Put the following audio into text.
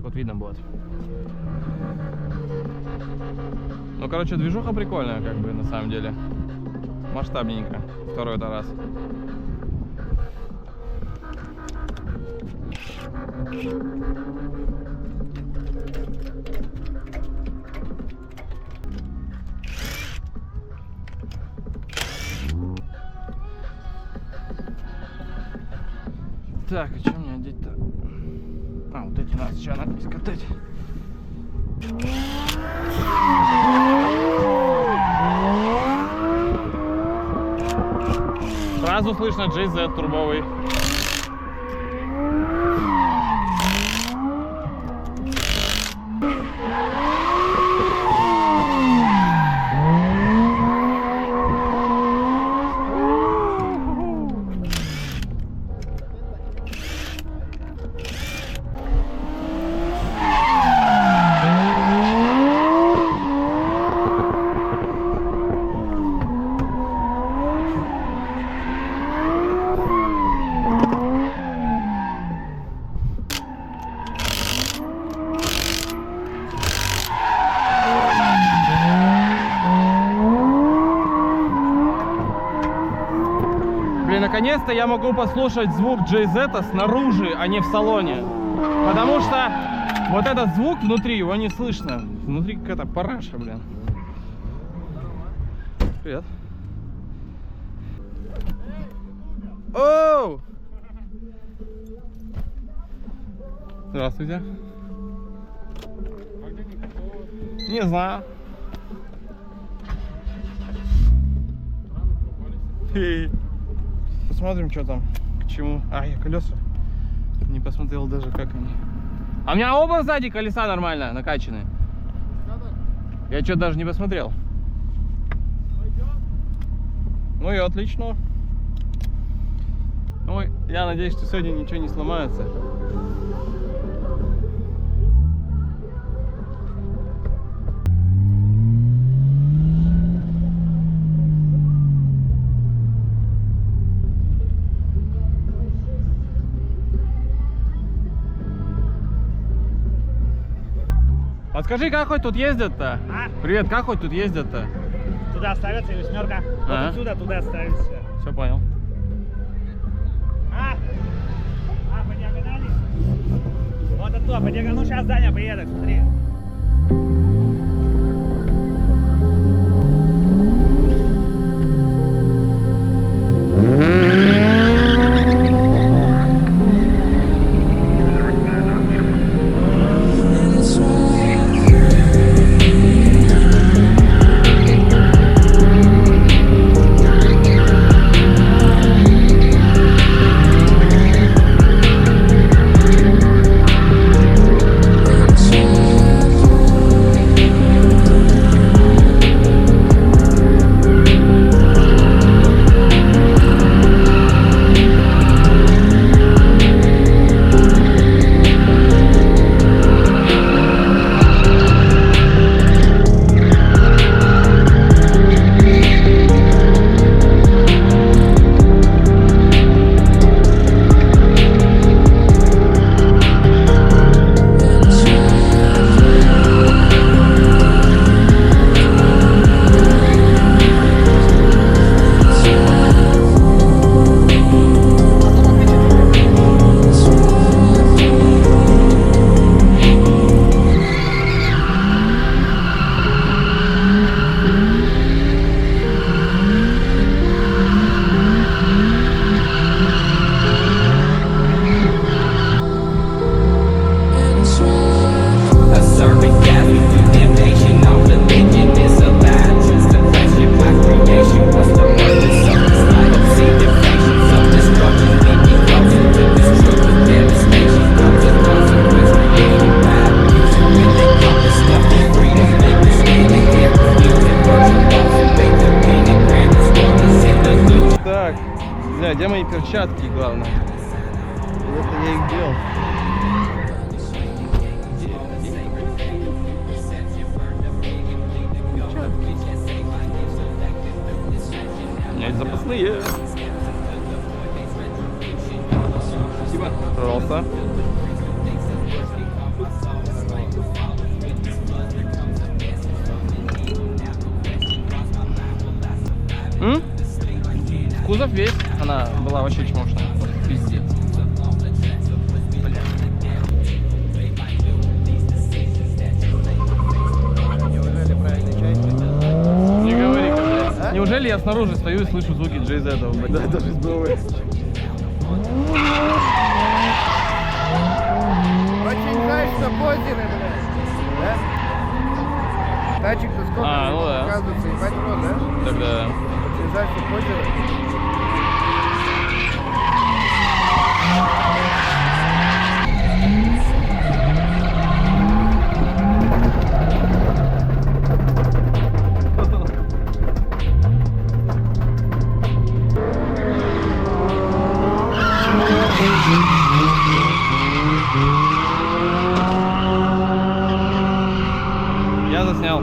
так вот видно будет. Ну, короче, движуха прикольная, как бы, на самом деле. Масштабненько. Второй это раз. Так, а что мне одеть-то? А, вот эти надо сейчас надо скатать. Сразу слышно GZ турбовый. Наконец-то я могу послушать звук GZ снаружи, а не в салоне. Потому что вот этот звук внутри, его не слышно. Внутри какая-то параша, блин. Привет. Оу! Здравствуйте. Не знаю. Посмотрим, что там, к чему. А, я колеса не посмотрел даже, как они. А у меня оба сзади колеса нормально накачаны. Я что-то даже не посмотрел. Ну и отлично. Ну, я надеюсь, что сегодня ничего не сломается. Подскажи, как хоть тут ездят-то? А? Привет, как хоть тут ездят-то? Туда ставится или восьмерка? Вот отсюда туда ставится. Все понял. По диагонали? Вот оттуда, по диагонали. Ну сейчас Даня приедет, смотри. Где мои перчатки, главное? Это я их делал. У меня есть запасные. Спасибо. Пожалуйста. кузов весь, она была вообще чмошная. Пиздец. Неужели правильный чай? Не говори, блядь. А? Неужели я снаружи стою и слышу звуки JZ, блядь? Да, даже с БВ. Очень жаль, что позеры, блядь. Да? Тачек-то сколько? А, ну да. Оказывается, ебать в рот, да? Тогда... Очень жаль, что позеры. Я заснял.